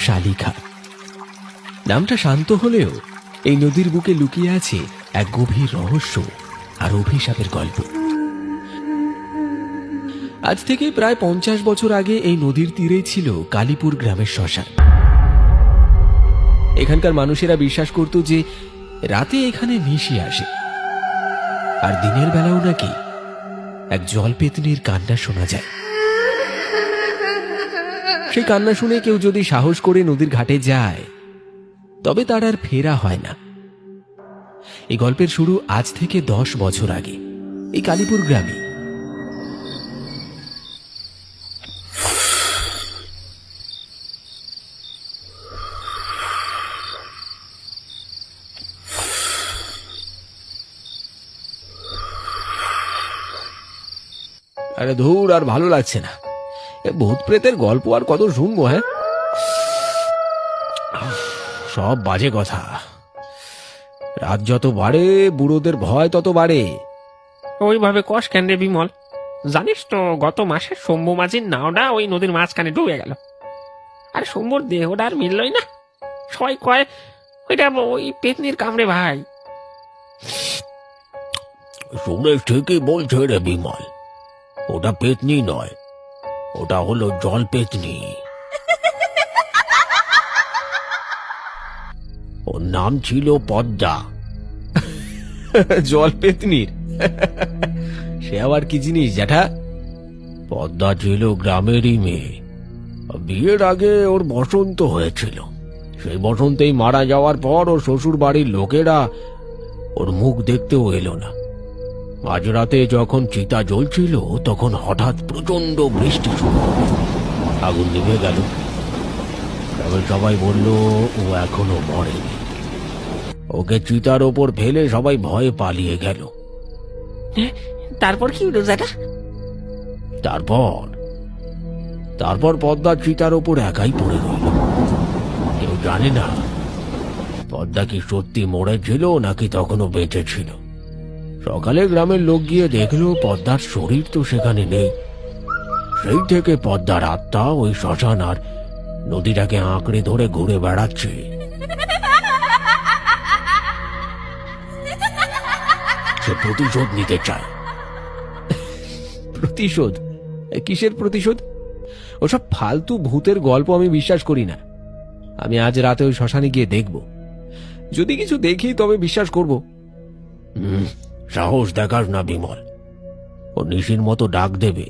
শালিখা। নামটা শান্ত হলেও এই নদীর বুকে লুকিয়ে আছে এক গভীর রহস্য আর অভিশাপের গল্প। আজ থেকে প্রায় 50 বছর আগে এই নদীর তীরেই ছিল কালীপুর গ্রামের শ্মশান। এখানকার মানুষেরা বিশ্বাস করত যে রাতে এখানে নিশি আসে, আর দিনের বেলাও নাকি এক জলপেতনির কান্না শোনা যায়। সেই কান্না শুনে কেউ যদি সাহস করে নদীর ঘাটে যায় তবে তার আর ফেরা হয় না। এই গল্পের শুরু আজ থেকে 10 বছর আগে এই কালীপুর গ্রামে। আরে ধুর, আর ভালো লাগছে না। ভূত প্রেতের গল্প আর কত শুনবো? হ্যাঁ, সব বাজে কথা। রাত যত বাড়ে বুড়োদের ভয় তত বাড়ে। ওইভাবে কষ কেন রে বিমল? জানিস তো গত মাসে শম্ভু মাঝির নাওটা ওই নদীর মাঝখানে ডুবে গেল। আর শম্ভুর দেহটা আর মিললই না। সবাই কয় ওইটা ওই পেতনির কামড়ে ভাই। শুনে ঠিকই বলছে রে বিমল, ওটা পেতনি নয়, ওটা হলো জল পেতনি। ওর নাম ছিল পদ্মা। জল পেতনির? সে আবার কি জিনিস জ্যাঠা? পদ্মা ছিল গ্রামেরই মেয়ে। বিয়ের আগে ওর বসন্ত হয়েছিল। সেই বসন্তেই মারা যাওয়ার পর ওর শ্বশুর বাড়ির লোকেরা ওর মুখ দেখতেও এলো না। মাঝরাতে যখন চিতা জ্বলছিল তখন হঠাৎ প্রচন্ড বৃষ্টি শুরু হলো। আগুন নিভে গেল। তবে সবাই বলল ও এখনো মরেনি। ওকে চিতার ওপর ফেলে সবাই ভয়ে পালিয়ে গেল। তারপর কি হলো দাদা? তারপর পদ্মা চিতার ওপর একাই পড়ে রইল। কেউ জানে না পদ্মা কি সত্যি মরেছিল নাকি তখনও বেঁচে ছিল। সকালে গ্রামের লোক গিয়ে দেখলো পদ্মার শরীর তো সেখানে নেই। সেই থেকে পদ্মার আত্মা ওই শ্মশান আর নদীটাকে আঁকড়ে ধরে ঘুরে বেড়াচ্ছে। সে প্রতিশোধ নিতে চায়। প্রতিশোধ? কিসের প্রতিশোধ? ওসব ফালতু ভূতের গল্প আমি বিশ্বাস করি না। আমি আজ রাতে ওই শ্মশানে গিয়ে দেখব। যদি কিছু দেখি তবে বিশ্বাস করব। সাহস দেখাস না বিমল। ও নিশির মতো ডাক দেবে,